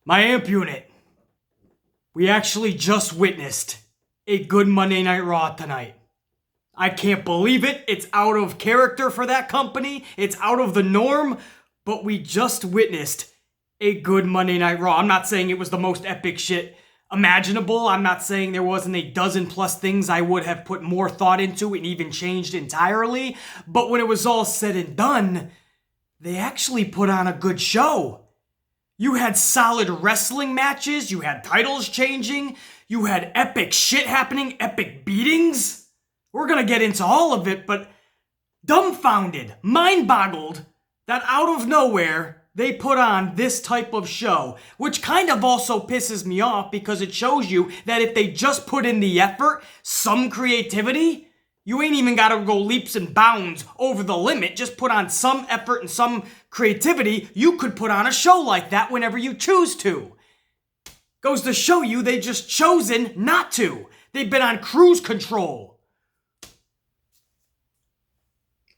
My amp unit, we actually just witnessed a good Monday Night Raw tonight. I can't believe it. It's out of character for that company. It's out of the norm, but we just witnessed a good Monday Night Raw. I'm not saying it was the most epic shit imaginable. I'm not saying there wasn't a dozen plus things I would have put more thought into and even changed entirely, but when it was all said and done, they actually put on a good show. You had solid wrestling matches, you had titles changing, you had epic shit happening, epic beatings. We're gonna get into all of it, but dumbfounded, mind-boggled that out of nowhere they put on this type of show, which kind of also pisses me off because it shows you that if they just put in the effort, some creativity, you ain't even gotta go leaps and bounds over the limit. Just put on some effort and some creativity. You could put on a show like that whenever you choose to. Goes to show you they just chosen not to. They've been on cruise control.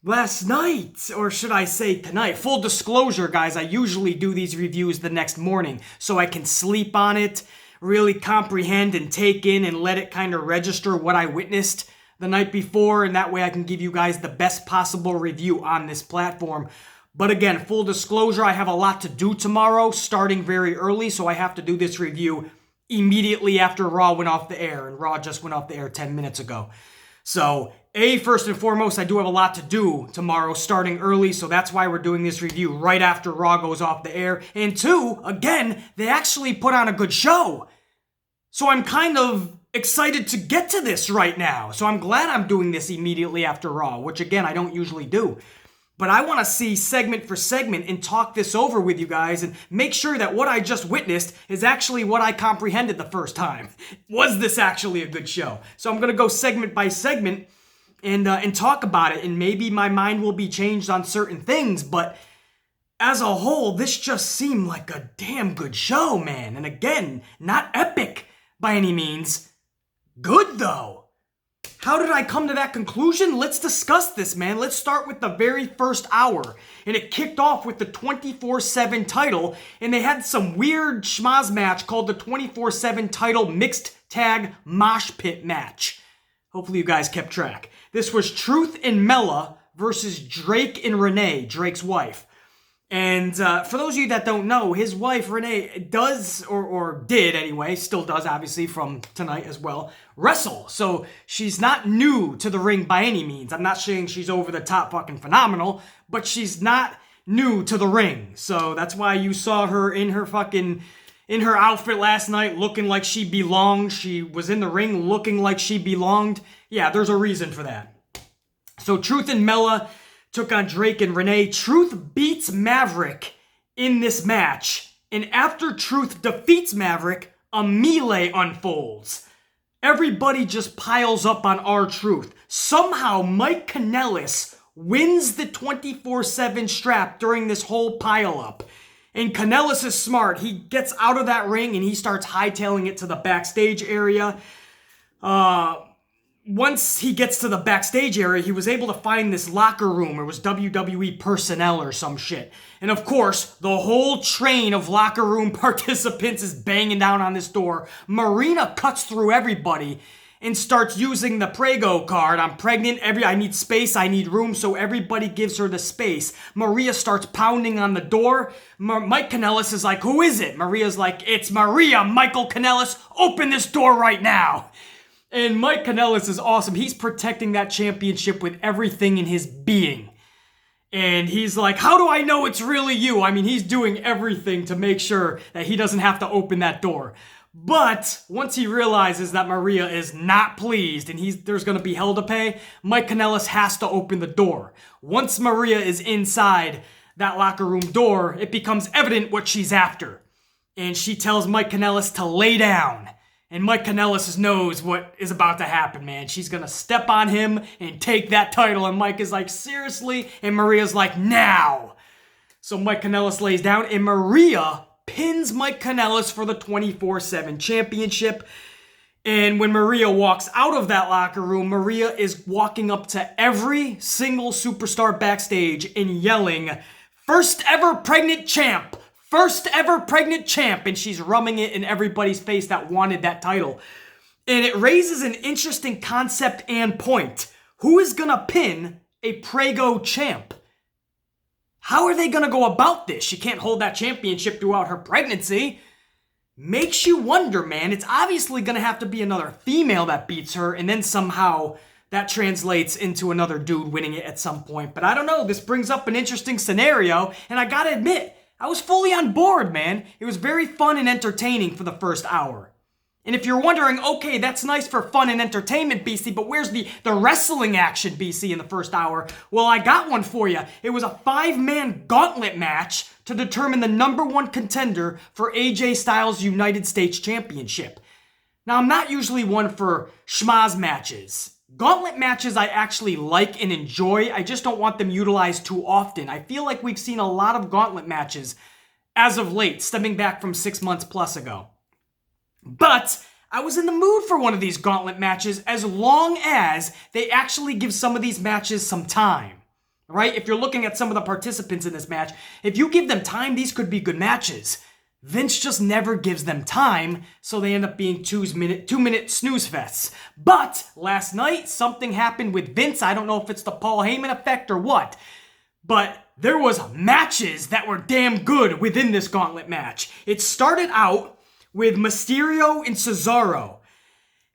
Last night, or should I say tonight, full disclosure, guys, I usually do these reviews the next morning so I can sleep on it, really comprehend and take in and let it kind of register what I witnessed the night before, and that way I can give you guys the best possible review on this platform. But again, full disclosure, I have a lot to do tomorrow, starting very early, so I have to do this review immediately after Raw went off the air, and Raw just went off the air 10 minutes ago. So, first and foremost, I do have a lot to do tomorrow, starting early, so that's why we're doing this review right after Raw goes off the air. And two, again, they actually put on a good show. So I'm kind of excited to get to this right now. So I'm glad I'm doing this immediately after Raw, which again, I don't usually do. But I want to see segment for segment and talk this over with you guys and make sure that what I just witnessed is actually what I comprehended the first time. Was this actually a good show? So I'm going to go segment by segment and talk about it, and maybe my mind will be changed on certain things, but as a whole, this just seemed like a damn good show, man. And again, not epic by any means. Good, though. How did I come to that conclusion? Let's discuss this, man. Let's start with the very first hour. And it kicked off with the 24/7 title, and they had some weird schmaz match called the 24/7 title mixed tag mosh pit match. Hopefully you guys kept track. This was Truth and Mella versus Drake and Renee, Drake's wife. And for those of you that don't know, his wife, Renee, does, or did anyway, still does, obviously, from tonight as well, wrestle. So she's not new to the ring by any means. I'm not saying she's over the top fucking phenomenal, but she's not new to the ring. So that's why you saw her in her outfit last night looking like she belonged. She was in the ring looking like she belonged. Yeah, there's a reason for that. So Truth and Mella took on Drake and Renee. Truth beats Maverick in this match. And after Truth defeats Maverick, a melee unfolds. Everybody just piles up on R-Truth. Somehow Mike Kanellis wins the 24/7 strap during this whole pile-up. And Kanellis is smart. He gets out of that ring and he starts hightailing it to the backstage area. Once he gets to the backstage area, he was able to find this locker room. It was WWE personnel or some shit. And of course, the whole train of locker room participants is banging down on this door. Marina cuts through everybody and starts using the Prego card. I'm pregnant, I need space, I need room, so everybody gives her the space. Maria starts pounding on the door. Mike Kanellis is like, who is it? Maria's like, it's Maria, Michael Kanellis, open this door right now. And Mike Kanellis is awesome. He's protecting that championship with everything in his being. And he's like, how do I know it's really you? I mean, he's doing everything to make sure that he doesn't have to open that door. But once he realizes that Maria is not pleased and there's going to be hell to pay, Mike Kanellis has to open the door. Once Maria is inside that locker room door, it becomes evident what she's after. And she tells Mike Kanellis to lay down. And Mike Kanellis knows what is about to happen, man. She's going to step on him and take that title. And Mike is like, seriously? And Maria's like, now. So Mike Kanellis lays down and Maria pins Mike Kanellis for the 24/7 championship. And when Maria walks out of that locker room, Maria is walking up to every single superstar backstage and yelling, first ever pregnant champ, first ever pregnant champ, and she's rubbing it in everybody's face that wanted that title. And it raises an interesting concept and point. Who is gonna pin a Prego champ? How are they gonna go about this? She can't hold that championship throughout her pregnancy. Makes you wonder, man. It's obviously gonna have to be another female that beats her, and then somehow that translates into another dude winning it at some point. But I don't know, this brings up an interesting scenario, and I gotta admit, I was fully on board, man. It was very fun and entertaining for the first hour. And if you're wondering, okay, that's nice for fun and entertainment, BC, but where's the wrestling action, BC, in the first hour? Well, I got one for you. It was a 5-man gauntlet match to determine the #1 contender for AJ Styles' United States Championship. Now, I'm not usually one for schmaz matches. Gauntlet matches I actually like and enjoy. I just don't want them utilized too often. I feel like we've seen a lot of gauntlet matches as of late, stemming back from 6 months plus ago. But I was in the mood for one of these gauntlet matches as long as they actually give some of these matches some time. Right? If you're looking at some of the participants in this match, if you give them time, these could be good matches. Vince just never gives them time, so they end up being 2-minute snooze fests. But last night, something happened with Vince. I don't know if it's the Paul Heyman effect or what, but there was matches that were damn good within this gauntlet match. It started out with Mysterio and Cesaro.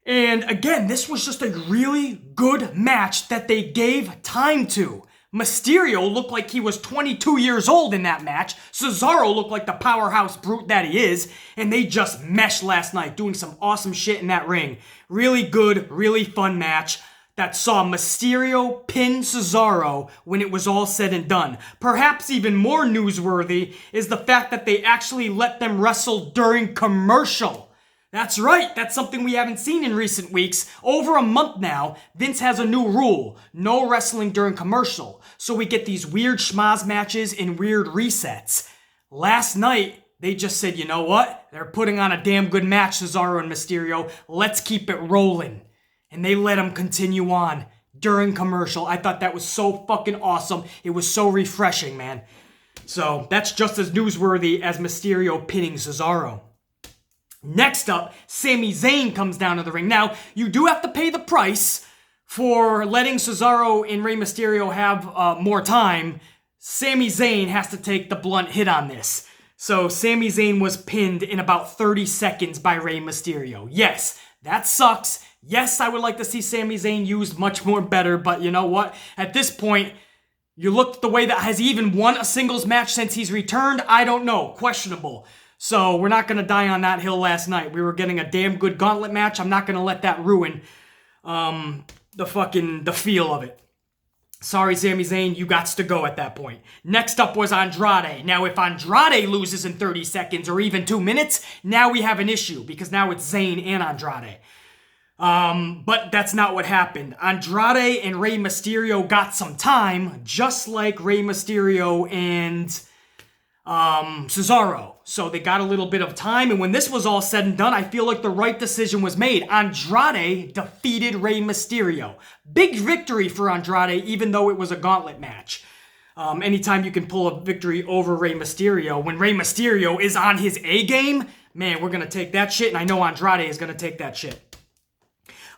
And again, this was just a really good match that they gave time to. Mysterio looked like he was 22 years old in that match. Cesaro looked like the powerhouse brute that he is. And they just meshed last night, doing some awesome shit in that ring. Really good, really fun match that saw Mysterio pin Cesaro when it was all said and done. Perhaps even more newsworthy is the fact that they actually let them wrestle during commercial. That's right, that's something we haven't seen in recent weeks. Over a month now, Vince has a new rule. No wrestling during commercial. So we get these weird schmaz matches and weird resets. Last night, they just said, you know what? They're putting on a damn good match, Cesaro and Mysterio. Let's keep it rolling. And they let them continue on during commercial. I thought that was so fucking awesome. It was so refreshing, man. So that's just as newsworthy as Mysterio pinning Cesaro. Next up, Sami Zayn comes down to the ring. Now, you do have to pay the price for letting Cesaro and Rey Mysterio have more time. Sami Zayn has to take the blunt hit on this. So, Sami Zayn was pinned in about 30 seconds by Rey Mysterio. Yes, that sucks. Yes, I would like to see Sami Zayn used much more better, but you know what? At this point, you look at the way that has he even won a singles match since he's returned? I don't know. Questionable. So we're not going to die on that hill last night. We were getting a damn good gauntlet match. I'm not going to let that ruin the feel of it. Sorry, Sami Zayn, you gots to go at that point. Next up was Andrade. Now, if Andrade loses in 30 seconds or even 2 minutes, now we have an issue because now it's Zayn and Andrade. But that's not what happened. Andrade and Rey Mysterio got some time, just like Rey Mysterio and Cesaro. So they got a little bit of time, and when this was all said and done, I feel like the right decision was made. Andrade defeated Rey Mysterio. Big victory for Andrade, even though it was a gauntlet match. Anytime you can pull a victory over Rey Mysterio, when Rey Mysterio is on his A game, man, we're going to take that shit, and I know Andrade is going to take that shit.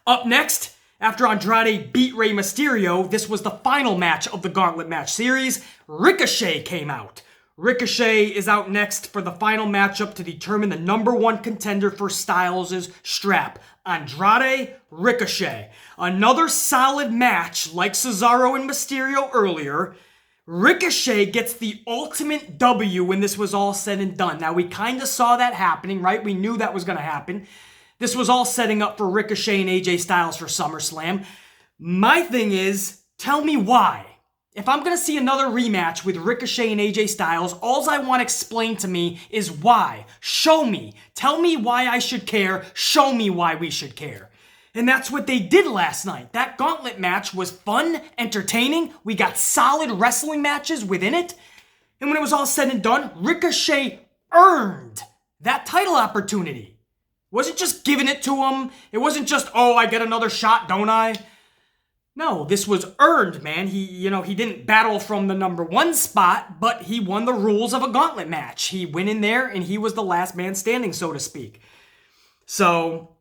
Up next, after Andrade beat Rey Mysterio, this was the final match of the gauntlet match series. Ricochet came out. Ricochet is out next for the final matchup to determine the #1 contender for Styles' strap. Andrade, Ricochet. Another solid match like Cesaro and Mysterio earlier. Ricochet gets the ultimate W when this was all said and done. Now, we kind of saw that happening, right? We knew that was going to happen. This was all setting up for Ricochet and AJ Styles for SummerSlam. My thing is, tell me why. If I'm going to see another rematch with Ricochet and AJ Styles, all I want explained to me is why. Show me. Tell me why I should care. Show me why we should care. And that's what they did last night. That gauntlet match was fun, entertaining. We got solid wrestling matches within it. And when it was all said and done, Ricochet earned that title opportunity. Wasn't just giving it to him. It wasn't just, oh, I get another shot, don't I? No, this was earned, man. He didn't battle from the number 1 spot, but he won the rules of a gauntlet match. He went in there and he was the last man standing, so to speak. So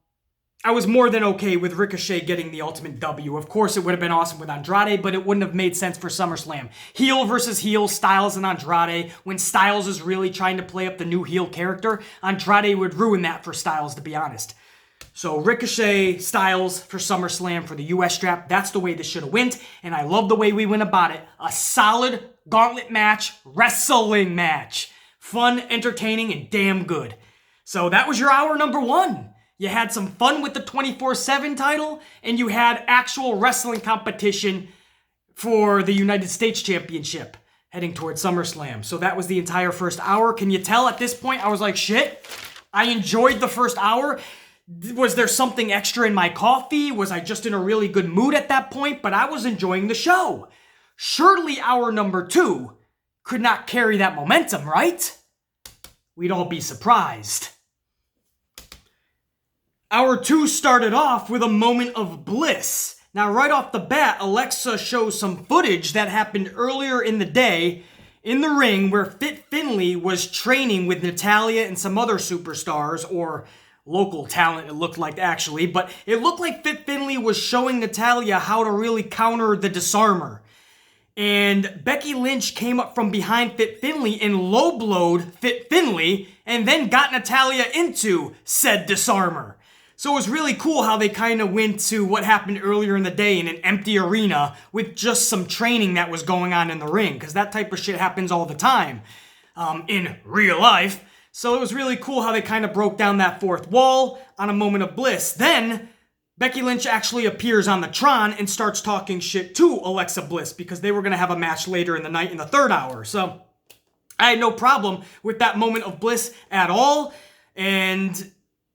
I was more than okay with Ricochet getting the ultimate W. Of course, it would have been awesome with Andrade, but it wouldn't have made sense for SummerSlam. Heel versus heel, Styles and Andrade. When Styles is really trying to play up the new heel character, Andrade would ruin that for Styles, to be honest. So Ricochet, Styles for SummerSlam for the US strap. That's the way this should have went, and I love the way we went about it. A solid gauntlet match, wrestling match. Fun, entertaining, and damn good. So that was your hour number 1. You had some fun with the 24/7 title, and you had actual wrestling competition for the United States Championship heading towards SummerSlam. So that was the entire first hour. Can you tell at this point I was like, shit, I enjoyed the first hour. Was there something extra in my coffee? Was I just in a really good mood at that point? But I was enjoying the show. Surely hour number 2 could not carry that momentum, right? We'd all be surprised. Hour 2 started off with a moment of bliss. Now, right off the bat, Alexa shows some footage that happened earlier in the day in the ring where Fit Finlay was training with Natalya and some other superstars, or local talent, it looked like, actually. But it looked like Fit Finlay was showing Natalya how to really counter the disarmer. And Becky Lynch came up from behind Fit Finlay and low-blowed Fit Finlay and then got Natalya into said disarmer. So it was really cool how they kind of went to what happened earlier in the day in an empty arena with just some training that was going on in the ring, because that type of shit happens all the time in real life. So it was really cool how they kind of broke down that fourth wall on a moment of bliss. Then Becky Lynch actually appears on the Tron and starts talking shit to Alexa Bliss because they were going to have a match later in the night in the third hour. So I had no problem with that moment of bliss at all. And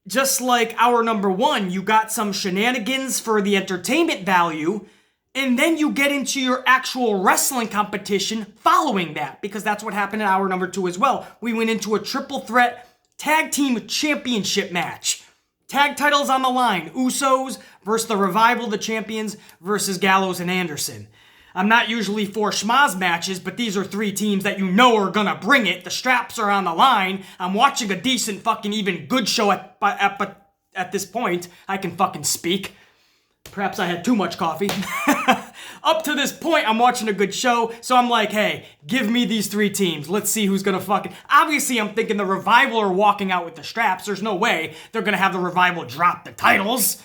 just like hour number 1, you got some shenanigans for the entertainment value, and then you get into your actual wrestling competition following that, because that's what happened in hour number 2 as well. We went into a triple threat tag team championship match. Tag titles on the line. Usos versus the Revival, the champions, versus Gallows and Anderson. I'm not usually for schmaz matches, but these are 3 teams that you know are gonna bring it. The straps are on the line. I'm watching a decent fucking even good show at this point. I can fucking speak. Perhaps I had too much coffee. Up to this point, I'm watching a good show, so I'm like, hey, give me these 3 teams. Let's see who's gonna fucking... Obviously, I'm thinking the Revival are walking out with the straps. There's no way they're gonna have the Revival drop the titles.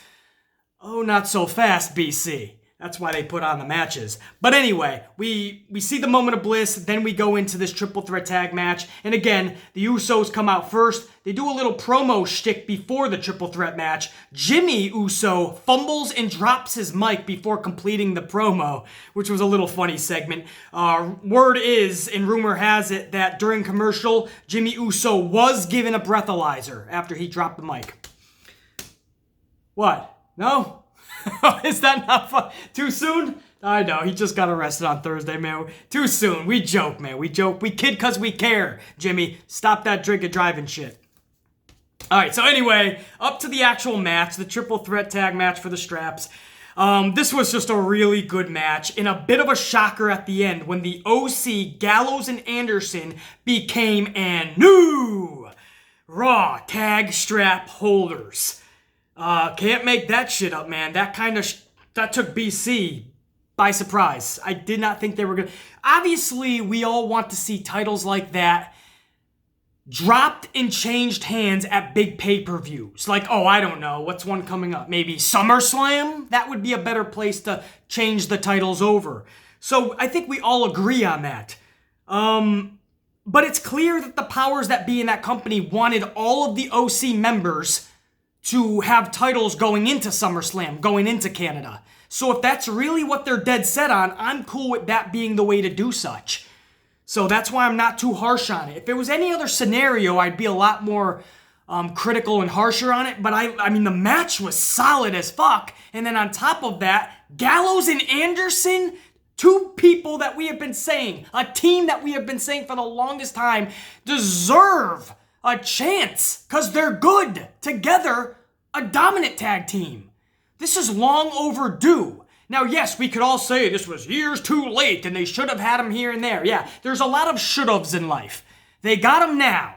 Oh, not so fast, BC. That's why they put on the matches. But anyway, we see the moment of bliss, then we go into this triple threat tag match. And again, the Usos come out first. They do a little promo shtick before the triple threat match. Jimmy Uso fumbles and drops his mic before completing the promo, which was a little funny segment. Word is, and rumor has it, that during commercial, Jimmy Uso was given a breathalyzer after he dropped the mic. What? No? Is that not fun? Too soon? I know, he just got arrested on Thursday, man. Too soon. We joke, man. We joke. We kid because we care, Jimmy. Stop that drink and driving shit. Alright, so anyway, up to the actual match, the triple threat tag match for the straps. This was just a really good match, and a bit of a shocker at the end when the OC, Gallows and Anderson, became a new Raw tag strap holders. Can't make that shit up, man. That took BC by surprise. I did not think they were gonna... Obviously, we all want to see titles like that dropped and changed hands at big pay-per-views. Like, oh, I don't know, what's one coming up? Maybe SummerSlam? That would be a better place to change the titles over. So I think we all agree on that. But it's clear that the powers that be in that company wanted all of the OC members to have titles going into SummerSlam, going into Canada. So if that's really what they're dead set on, I'm cool with that being the way to do such. So that's why I'm not too harsh on it. If it was any other scenario, I'd be a lot more critical and harsher on it. But I mean, the match was solid as fuck. And then on top of that, Gallows and Anderson, 2 people that we have been saying, a team that we have been saying for the longest time, deserve a chance, because they're good together, a dominant tag team. This is long overdue. Now, yes, we could all say this was years too late and they should have had him here and there. Yeah, there's a lot of should-haves in life. They got him now.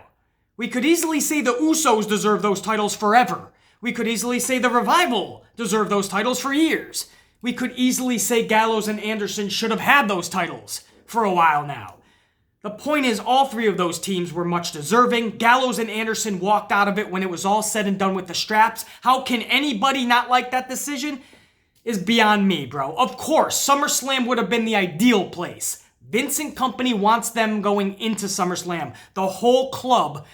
We could easily say the Usos deserve those titles forever. We could easily say the Revival deserve those titles for years. We could easily say Gallows and Anderson should have had those titles for a while now. The point is, all three of those teams were much deserving. Gallows and Anderson walked out of it when it was all said and done with the straps. How can anybody not like that decision? Is beyond me, bro. Of course, SummerSlam would have been the ideal place. Vince and company wants them going into SummerSlam. The whole club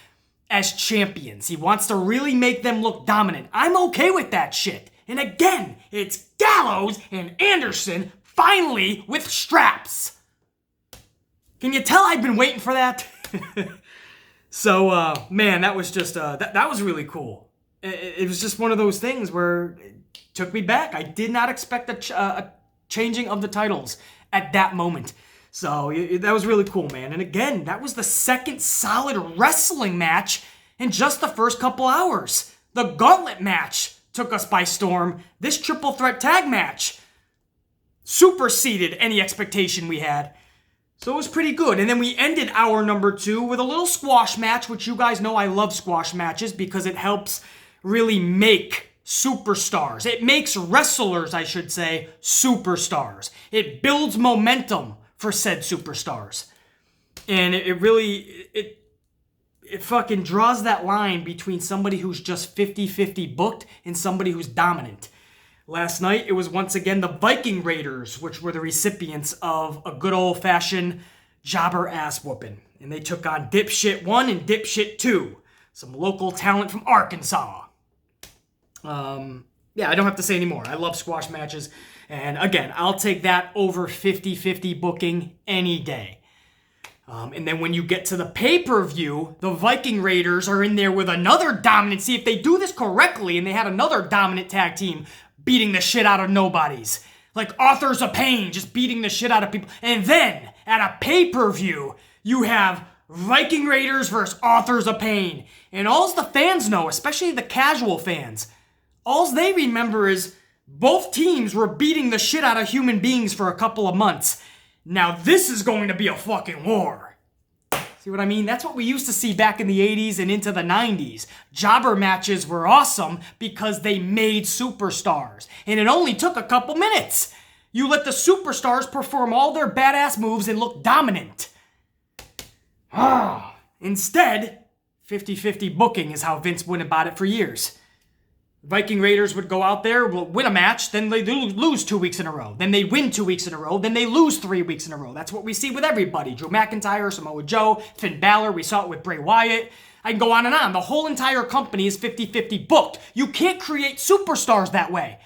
as champions. He wants to really make them look dominant. I'm okay with that shit. And again, it's Gallows and Anderson finally with straps. Can you tell I've been waiting for that? So, man, that was just, that was really cool. It was just one of those things where it took me back. I did not expect a changing of the titles at that moment. So, that was really cool, man. And again, that was the second solid wrestling match in just the first couple hours. The gauntlet match took us by storm. This triple threat tag match superseded any expectation we had. So it was pretty good. And then we ended hour number 2 with a little squash match, which you guys know I love squash matches because it helps really make superstars. It makes wrestlers, I should say, superstars. It builds momentum for said superstars. And it really fucking draws that line between somebody who's just 50-50 booked and somebody who's dominant. Last night, it was once again the Viking Raiders, which were the recipients of a good old-fashioned jobber ass whooping. And they took on Dipshit 1 and Dipshit 2, some local talent from Arkansas. Yeah, I don't have to say anymore. I love squash matches. And again, I'll take that over 50-50 booking any day. And then when you get to the pay-per-view, the Viking Raiders are in there with another dominant. See, if they do this correctly and they had another dominant tag team beating the shit out of nobodies, like Authors of Pain just beating the shit out of people. And then at a pay-per-view, you have Viking Raiders versus Authors of Pain. And all the fans know, especially the casual fans, all they remember is both teams were beating the shit out of human beings for a couple of months. Now this is going to be a fucking war. See what I mean? That's what we used to see back in the 80s and into the 90s. Jobber matches were awesome because they made superstars. And it only took a couple minutes. You let the superstars perform all their badass moves and look dominant. Instead, 50-50 booking is how Vince went about it for years. Viking Raiders would go out there, will win a match, then they lose 2 weeks in a row. Then they win 2 weeks in a row, then they lose 3 weeks in a row. That's what we see with everybody. Drew McIntyre, Samoa Joe, Finn Balor, we saw it with Bray Wyatt. I can go on and on. The whole entire company is 50-50 booked. You can't create superstars that way.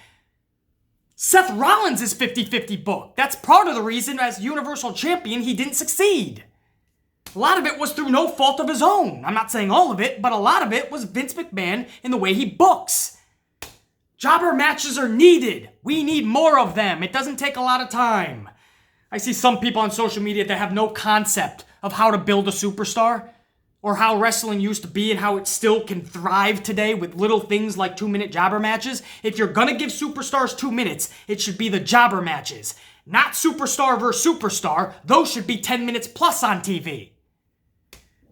Seth Rollins is 50-50 booked. That's part of the reason as Universal Champion he didn't succeed. A lot of it was through no fault of his own. I'm not saying all of it, but a lot of it was Vince McMahon in the way he books. Jobber matches are needed. We need more of them. It doesn't take a lot of time. I see some people on social media that have no concept of how to build a superstar or how wrestling used to be and how it still can thrive today with little things like 2-minute jobber matches. If you're gonna give superstars 2 minutes, it should be the jobber matches. Not superstar versus superstar. Those should be 10 minutes plus on TV.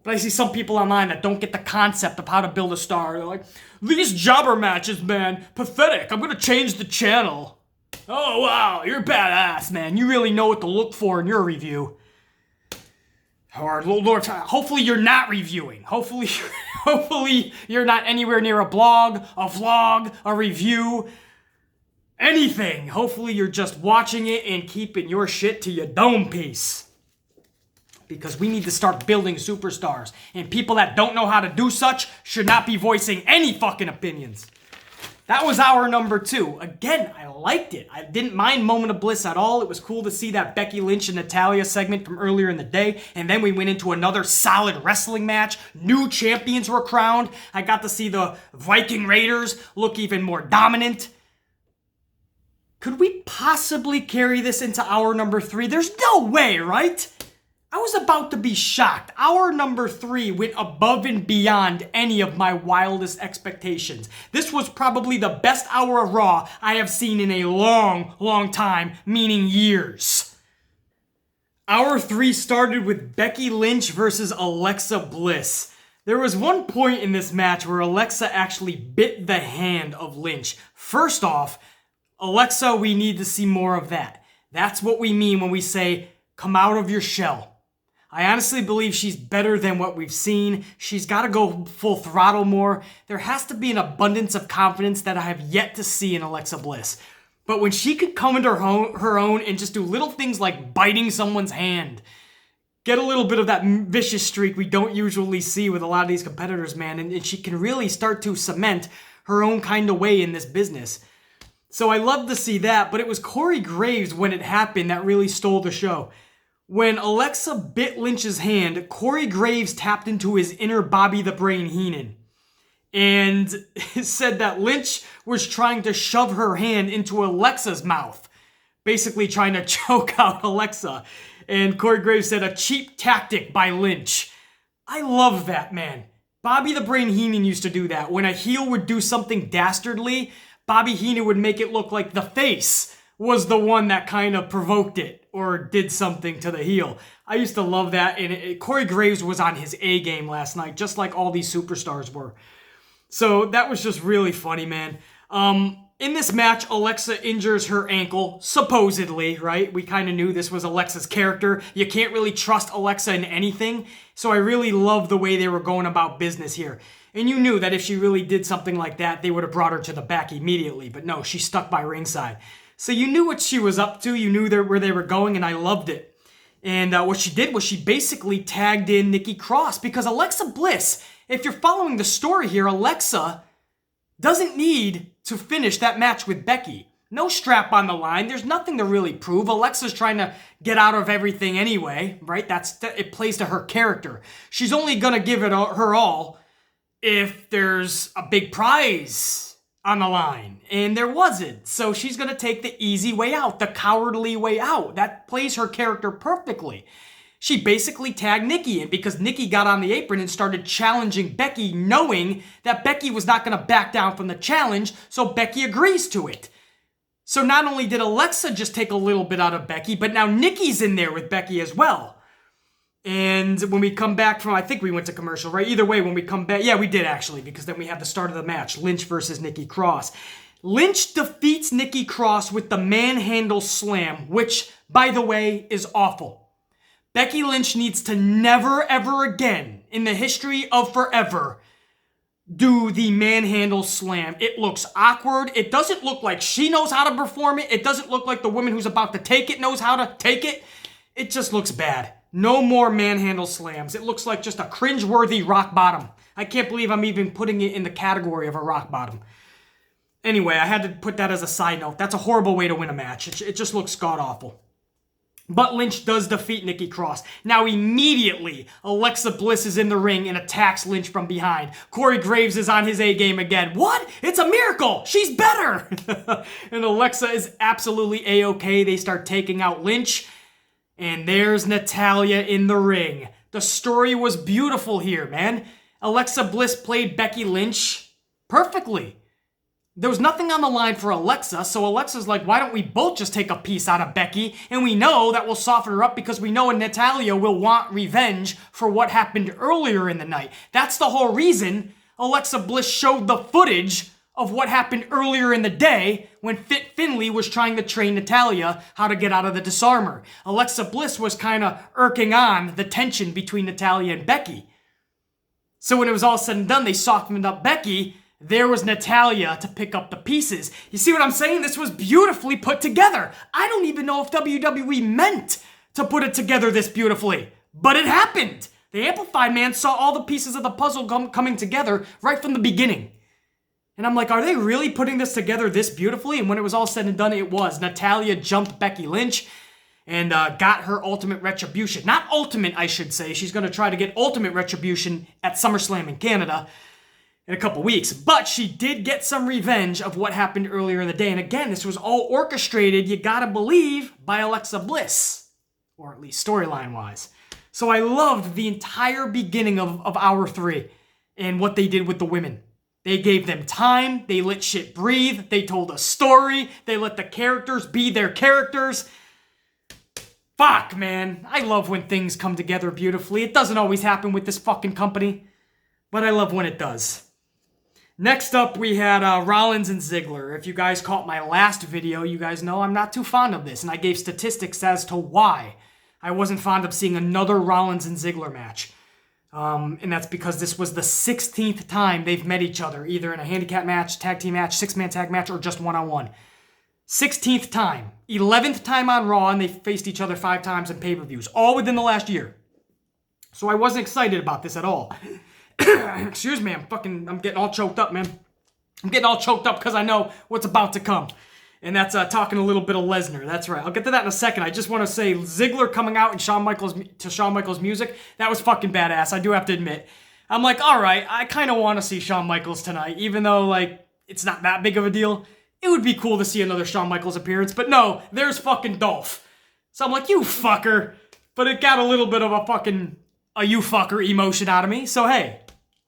But I see some people online that don't get the concept of how to build a star. They're like, these jobber matches, man, pathetic. I'm gonna change the channel. Oh, wow, you're badass, man. You really know what to look for in your review. Or, Lord, hopefully you're not reviewing. Hopefully you're not anywhere near a blog, a vlog, a review, anything. Hopefully you're just watching it and keeping your shit to your dome piece. Because we need to start building superstars. And people that don't know how to do such should not be voicing any fucking opinions. That was hour number 2. Again, I liked it. I didn't mind Moment of Bliss at all. It was cool to see that Becky Lynch and Natalya segment from earlier in the day. And then we went into another solid wrestling match. New champions were crowned. I got to see the Viking Raiders look even more dominant. Could we possibly carry this into hour number 3? There's no way, right? I was about to be shocked. Hour number 3 went above and beyond any of my wildest expectations. This was probably the best hour of Raw I have seen in a long, long time, meaning years. Hour 3 started with Becky Lynch versus Alexa Bliss. There was one point in this match where Alexa actually bit the hand of Lynch. First off, Alexa, we need to see more of that. That's what we mean when we say, come out of your shell. I honestly believe she's better than what we've seen. She's got to go full throttle more. There has to be an abundance of confidence that I have yet to see in Alexa Bliss. But when she could come into her own and just do little things like biting someone's hand, get a little bit of that vicious streak we don't usually see with a lot of these competitors, man, and she can really start to cement her own kind of way in this business. So I love to see that, but it was Corey Graves when it happened that really stole the show. When Alexa bit Lynch's hand, Corey Graves tapped into his inner Bobby the Brain Heenan and said that Lynch was trying to shove her hand into Alexa's mouth, basically trying to choke out Alexa. And Corey Graves said, a cheap tactic by Lynch. I love that, man. Bobby the Brain Heenan used to do that. When a heel would do something dastardly, Bobby Heenan would make it look like the face was the one that kind of provoked it or did something to the heel. I used to love that, and Corey Graves was on his A game last night, just like all these superstars were. So that was just really funny, man. In this match, Alexa injures her ankle, supposedly, right? We kind of knew this was Alexa's character. You can't really trust Alexa in anything, so I really love the way they were going about business here. And you knew that if she really did something like that, they would have brought her to the back immediately, but no, she stuck by ringside. So you knew what she was up to, you knew where they were going, and I loved it. And what she did was she basically tagged in Nikki Cross, because Alexa Bliss, if you're following the story here, Alexa doesn't need to finish that match with Becky. No strap on the line, there's nothing to really prove. Alexa's trying to get out of everything anyway, right? It plays to her character. She's only gonna give it her all if there's a big prize on the line, and there wasn't. So she's gonna take the easy way out, the cowardly way out. That plays her character perfectly. She basically tagged Nikki in because Nikki got on the apron and started challenging Becky, knowing that Becky was not gonna back down from the challenge, so Becky agrees to it. So not only did Alexa just take a little bit out of Becky, but now Nikki's in there with Becky as well. And when we come back from, I think we went to commercial, right? Either way, when we come back, yeah, we did actually, because then we have the start of the match, Lynch versus Nikki Cross. Lynch defeats Nikki Cross with the manhandle slam, which, by the way, is awful. Becky Lynch needs to never, ever again, in the history of forever, do the manhandle slam. It looks awkward. It doesn't look like she knows how to perform it. It doesn't look like the woman who's about to take it knows how to take it. It just looks bad. No more manhandle slams. It looks like just a cringe-worthy rock bottom. I can't believe I'm even putting it in the category of a rock bottom. Anyway, I had to put that as a side note. That's a horrible way to win a match. It just looks god-awful. But Lynch does defeat Nikki Cross. Now immediately, Alexa Bliss is in the ring and attacks Lynch from behind. Corey Graves is on his A game again. What? It's a miracle! She's better! And Alexa is absolutely A-okay. They start taking out Lynch. And there's Natalya in the ring. The story was beautiful here, man. Alexa Bliss played Becky Lynch perfectly. There was nothing on the line for Alexa, so Alexa's like, why don't we both just take a piece out of Becky? And we know that will soften her up because we know Natalya will want revenge for what happened earlier in the night. That's the whole reason Alexa Bliss showed the footage of what happened earlier in the day when Fit Finlay was trying to train Natalya how to get out of the disarmor. Alexa Bliss was kind of irking on the tension between Natalya and Becky. So when it was all said and done, they softened up Becky. There was Natalya to pick up the pieces. You see what I'm saying? This was beautifully put together. I don't even know if WWE meant to put it together this beautifully, but it happened. The Amplified man saw all the pieces of the puzzle coming together right from the beginning. And I'm like, are they really putting this together this beautifully? And when it was all said and done, it was. Natalya jumped Becky Lynch and got her ultimate retribution. Not ultimate, I should say. She's going to try to get ultimate retribution at SummerSlam in Canada in a couple weeks. But she did get some revenge of what happened earlier in the day. And again, this was all orchestrated, you gotta believe, by Alexa Bliss. Or at least storyline-wise. So I loved the entire beginning of Hour 3 and what they did with the women. They gave them time, they let shit breathe, they told a story, they let the characters be their characters. Fuck, man. I love when things come together beautifully. It doesn't always happen with this fucking company, but I love when it does. Next up, we had Rollins and Ziggler. If you guys caught my last video, you guys know I'm not too fond of this, and I gave statistics as to why I wasn't fond of seeing another Rollins and Ziggler match. And that's because this was the 16th time they've met each other, either in a handicap match, tag team match, six-man tag match, or just one-on-one. 16th time. 11th time on Raw, and they faced each other 5 times in pay-per-views, all within the last year. So I wasn't excited about this at all. Excuse me, I'm getting all choked up, man. I'm getting all choked up because I know what's about to come. And that's talking a little bit of Lesnar. That's right. I'll get to that in a second. I just want to say Ziggler coming out and Shawn Michaels music, that was fucking badass. I do have to admit. I'm like, all right, I kind of want to see Shawn Michaels tonight, even though, like, it's not that big of a deal. It would be cool to see another Shawn Michaels appearance, but no, there's fucking Dolph. So I'm like, you fucker. But it got a little bit of a you fucker emotion out of me. So hey,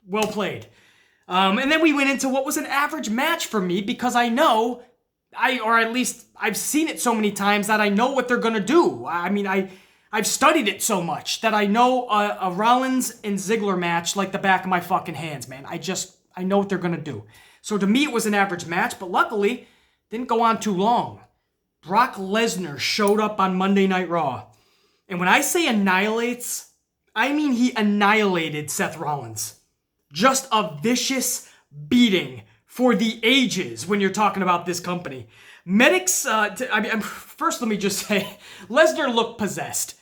well played. And then we went into what was an average match for me because I know, or at least I've seen it so many times that I know what they're gonna do. I mean, I've studied it so much that I know a Rollins and Ziggler match like the back of my fucking hands, man. I know what they're gonna do. So to me, it was an average match, but luckily, didn't go on too long. Brock Lesnar showed up on Monday Night Raw. And when I say annihilates, I mean he annihilated Seth Rollins. Just a vicious beating for the ages when you're talking about this company. Medics, first let me just say, Lesnar looked possessed.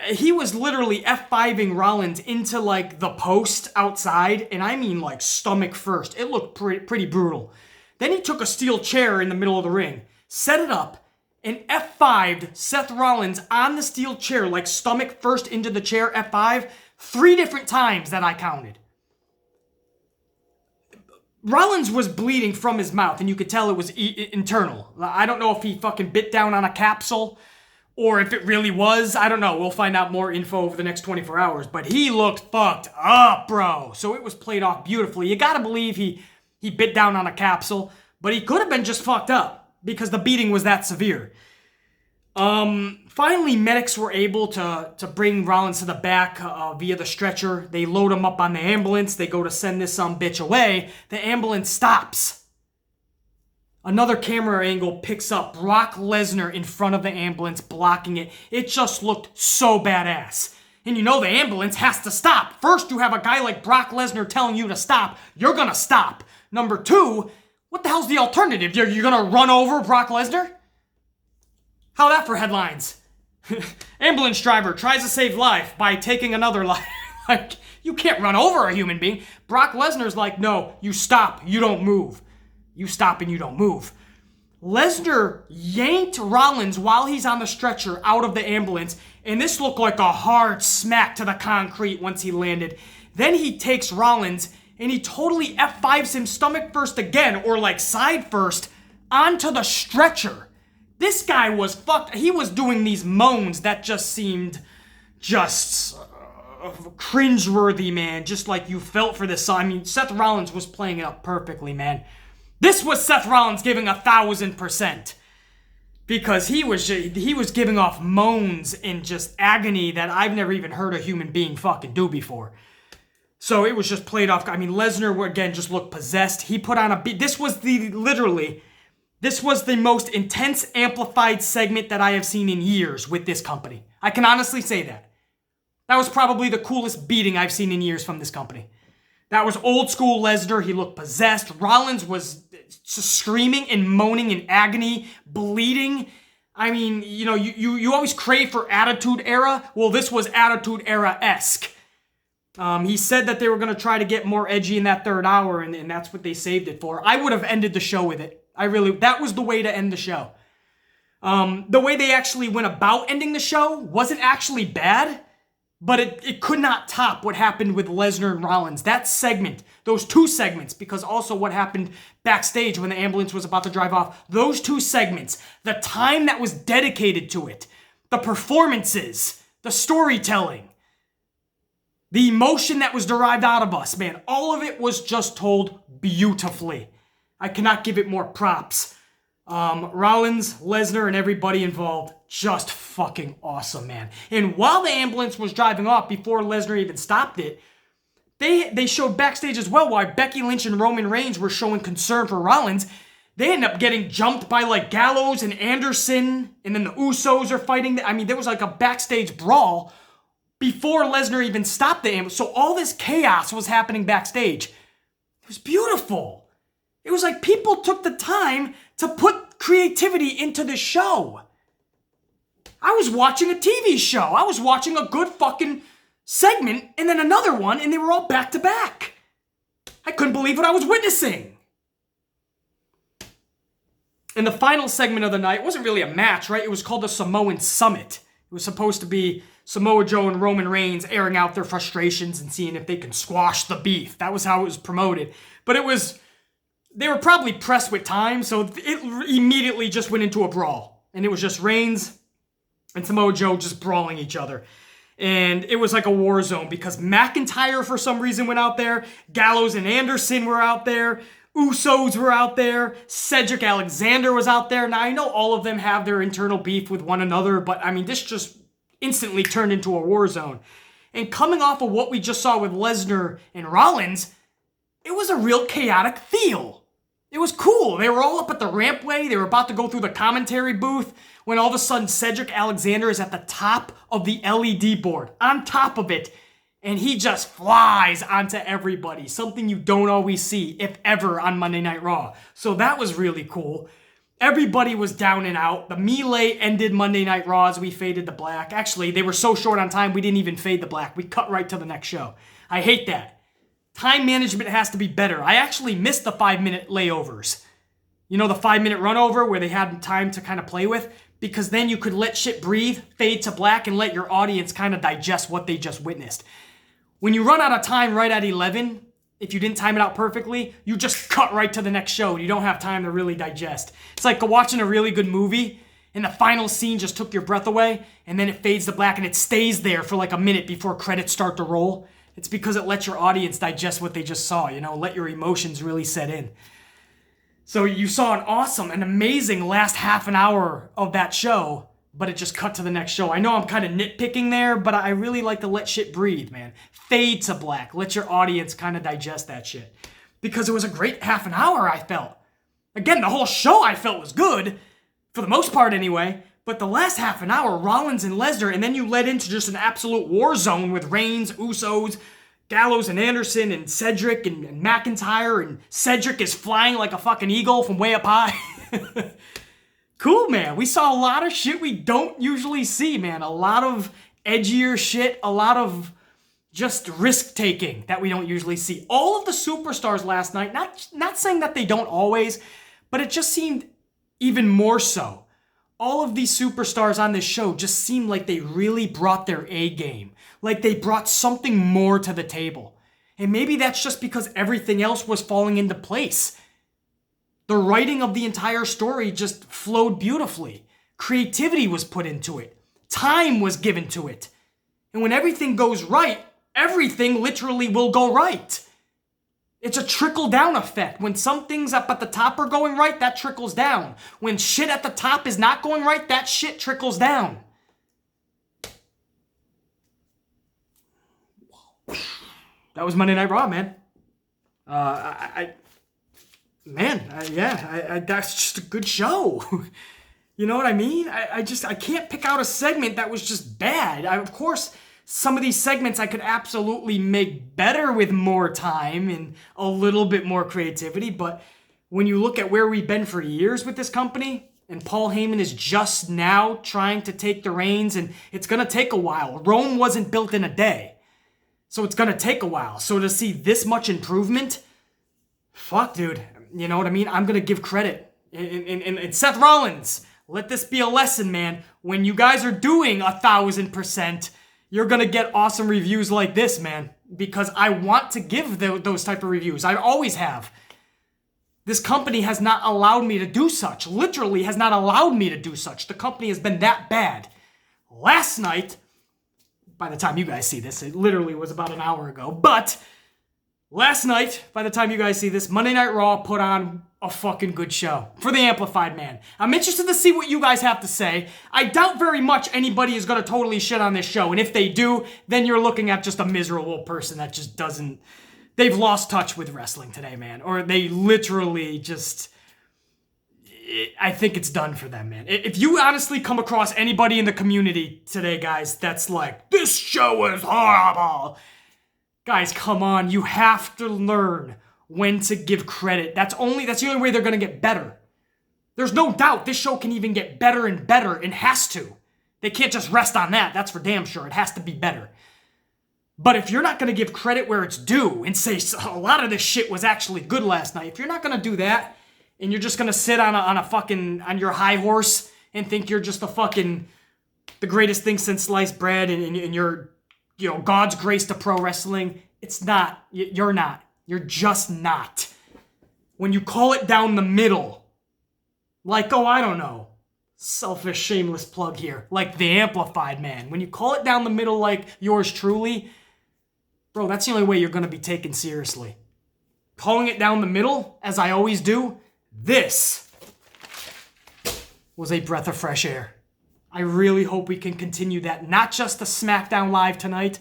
He was literally F5ing Rollins into like the post outside, and I mean like stomach first. It looked pretty brutal. Then he took a steel chair in the middle of the ring, set it up, and F5'd Seth Rollins on the steel chair, like stomach first into the chair, F5, 3 different times that I counted. Rollins was bleeding from his mouth, and you could tell it was internal. I don't know if he fucking bit down on a capsule, or if it really was. I don't know. We'll find out more info over the next 24 hours. But he looked fucked up, bro. So it was played off beautifully. You gotta believe he bit down on a capsule, but he could have been just fucked up because the beating was that severe. Finally, medics were able to bring Rollins to the back via the stretcher. They load him up on the ambulance. They go to send this bitch away. The ambulance stops. Another camera angle picks up Brock Lesnar in front of the ambulance, blocking it. It just looked so badass. And you know the ambulance has to stop. First, you have a guy like Brock Lesnar telling you to stop. You're gonna stop. Number 2, what the hell's the alternative? You're gonna run over Brock Lesnar? How that for headlines? Ambulance driver tries to save life by taking another life. Like, you can't run over a human being. Brock Lesnar's like, no, you stop, you don't move. You stop and you don't move. Lesnar yanked Rollins while he's on the stretcher out of the ambulance, and this looked like a hard smack to the concrete once he landed. Then he takes Rollins, and he totally F5s him stomach first again, or like side first, onto the stretcher. This guy was fucked. He was doing these moans that just seemed just cringeworthy, man. Just like you felt for this. I mean, Seth Rollins was playing it up perfectly, man. This was Seth Rollins giving 1,000%. Because he was giving off moans and just agony that I've never even heard a human being fucking do before. So it was just played off. I mean, Lesnar, again, just looked possessed. He put on a beat. This was the most intense amplified segment that I have seen in years with this company. I can honestly say that. That was probably the coolest beating I've seen in years from this company. That was old school Lesnar. He looked possessed. Rollins was screaming and moaning in agony, bleeding. I mean, you know, you always crave for Attitude Era. Well, this was Attitude Era-esque. He said that they were going to try to get more edgy in that 3rd hour, and that's what they saved it for. I would have ended the show with it. That was the way to end the show. The way they actually went about ending the show wasn't actually bad, but it could not top what happened with Lesnar and Rollins. That segment, those 2 segments, because also what happened backstage when the ambulance was about to drive off, those 2 segments, the time that was dedicated to it, the performances, the storytelling, the emotion that was derived out of us, man, all of it was just told beautifully. I cannot give it more props. Rollins, Lesnar, and everybody involved, just fucking awesome, man. And while the ambulance was driving off, before Lesnar even stopped it, they showed backstage as well why Becky Lynch and Roman Reigns were showing concern for Rollins. They ended up getting jumped by like Gallows and Anderson, and then the Usos are fighting. I mean, there was like a backstage brawl before Lesnar even stopped the ambulance. So all this chaos was happening backstage. It was beautiful. It was like people took the time to put creativity into the show. I was watching a TV show. I was watching a good fucking segment and then another one, and they were all back to back. I couldn't believe what I was witnessing. And the final segment of the night wasn't really a match, right? It was called the Samoan Summit. It was supposed to be Samoa Joe and Roman Reigns airing out their frustrations and seeing if they can squash the beef. That was how it was promoted. But they were probably pressed with time, so it immediately just went into a brawl. And it was just Reigns and Samoa Joe just brawling each other. And it was like a war zone because McIntyre for some reason went out there. Gallows and Anderson were out there. Usos were out there. Cedric Alexander was out there. Now, I know all of them have their internal beef with one another, but I mean, this just instantly turned into a war zone. And coming off of what we just saw with Lesnar and Rollins, it was a real chaotic feel. It was cool. They were all up at the rampway. They were about to go through the commentary booth when all of a sudden Cedric Alexander is at the top of the LED board, on top of it, and he just flies onto everybody. Something you don't always see, if ever, on Monday Night Raw. So that was really cool. Everybody was down and out. The melee ended Monday Night Raw as we faded to black. Actually, they were so short on time, we didn't even fade to black. We cut right to the next show. I hate that. Time management has to be better. I actually missed the 5-minute layovers. You know, the 5-minute run over where they had time to kind of play with? Because then you could let shit breathe, fade to black, and let your audience kind of digest what they just witnessed. When you run out of time right at 11, if you didn't time it out perfectly, you just cut right to the next show. You don't have time to really digest. It's like watching a really good movie, and the final scene just took your breath away, and then it fades to black, and it stays there for like a minute before credits start to roll. It's because it lets your audience digest what they just saw, you know, let your emotions really set in. So you saw an amazing last half an hour of that show, but it just cut to the next show. I know I'm kind of nitpicking there, but I really like to let shit breathe, man. Fade to black. Let your audience kind of digest that shit. Because it was a great half an hour, I felt. Again, the whole show I felt was good, for the most part anyway, but the last half an hour, Rollins and Lesnar, and then you led into just an absolute war zone with Reigns, Usos, Gallows and Anderson and Cedric and McIntyre, and Cedric is flying like a fucking eagle from way up high. Cool, man. We saw a lot of shit we don't usually see, man. A lot of edgier shit, a lot of just risk-taking that we don't usually see. All of the superstars last night, not saying that they don't always, but it just seemed even more so. All of these superstars on this show just seemed like they really brought their A game. Like they brought something more to the table. And maybe that's just because everything else was falling into place. The writing of the entire story just flowed beautifully. Creativity was put into it. Time was given to it. And when everything goes right, everything literally will go right. It's a trickle-down effect. When some things up at the top are going right, that trickles down. When shit at the top is not going right, that shit trickles down. That was Monday Night Raw, man. That's just a good show. You know what I mean? I can't pick out a segment that was just bad. Of course, some of these segments I could absolutely make better with more time and a little bit more creativity, but when you look at where we've been for years with this company, and Paul Heyman is just now trying to take the reins, and it's going to take a while. Rome wasn't built in a day, so it's going to take a while. So to see this much improvement, fuck, dude. You know what I mean? I'm going to give credit. And Seth Rollins, let this be a lesson, man. When you guys are doing 1,000%, you're going to get awesome reviews like this, man. Because I want to give those type of reviews. I always have. This company has not allowed me to do such. Literally has not allowed me to do such. The company has been that bad. Last night, by the time you guys see this. It literally was about an hour ago. But last night, by the time you guys see this, Monday Night Raw put on a fucking good show for the Amplified Man. I'm interested to see what you guys have to say. I doubt very much anybody is going to totally shit on this show. And if they do, then you're looking at just a miserable person that just doesn't... They've lost touch with wrestling today, man. Or they literally just... I think it's done for them, man. If you honestly come across anybody in the community today, guys, that's like, this show is horrible. Guys, come on. You have to learn when to give credit. That's the only way they're going to get better. There's no doubt this show can even get better and better, and has to. They can't just rest on that. That's for damn sure. It has to be better. But if you're not going to give credit where it's due and say a lot of this shit was actually good last night, if you're not going to do that, and you're just gonna sit on your high horse and think you're just the greatest thing since sliced bread and you're, God's grace to pro wrestling. It's not. You're not. You're just not. When you call it down the middle, like, I don't know, selfish, shameless plug here, like the Amplified Man. When you call it down the middle like yours truly, bro, that's the only way you're gonna be taken seriously. Calling it down the middle, as I always do, this was a breath of fresh air. I really hope we can continue that, not just the SmackDown Live tonight,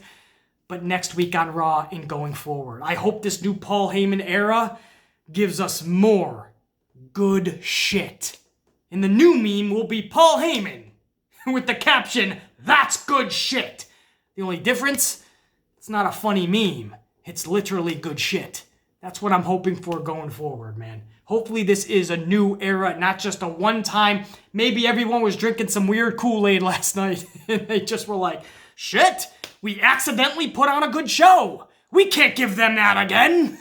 but next week on Raw and going forward. I hope this new Paul Heyman era gives us more good shit. And the new meme will be Paul Heyman with the caption, "That's good shit." The only difference, it's not a funny meme. It's literally good shit. That's what I'm hoping for going forward, man. Hopefully this is a new era, not just a one-time. Maybe everyone was drinking some weird Kool-Aid last night and they just were like, shit, we accidentally put on a good show. We can't give them that again.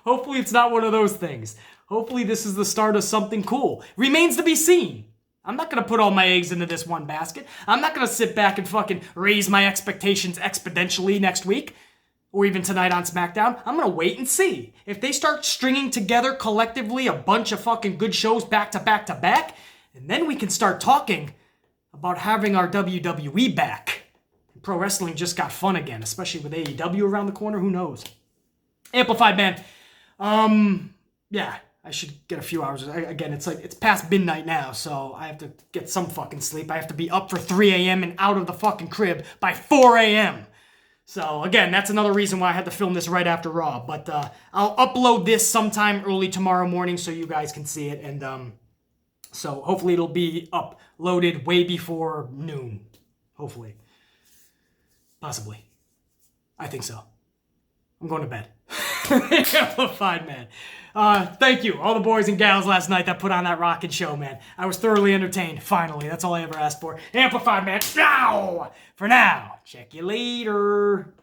Hopefully it's not one of those things. Hopefully this is the start of something cool. Remains to be seen. I'm not going to put all my eggs into this one basket. I'm not going to sit back and fucking raise my expectations exponentially next week. Or even tonight on SmackDown. I'm going to wait and see. If they start stringing together collectively a bunch of fucking good shows back to back to back, and then we can start talking about having our WWE back. Pro wrestling just got fun again, especially with AEW around the corner. Who knows? Amplified Man. Yeah, I should get a few hours. Again, it's past midnight now, so I have to get some fucking sleep. I have to be up for 3 a.m. and out of the fucking crib by 4 a.m. So, again, that's another reason why I had to film this right after Raw. But I'll upload this sometime early tomorrow morning so you guys can see it. And so hopefully it'll be uploaded way before noon. Hopefully. Possibly. I think so. I'm going to bed. Amplified Man. Thank you, all the boys and gals last night that put on that rockin' show, man. I was thoroughly entertained, finally. That's all I ever asked for. Amplified Man, now! For now, check you later.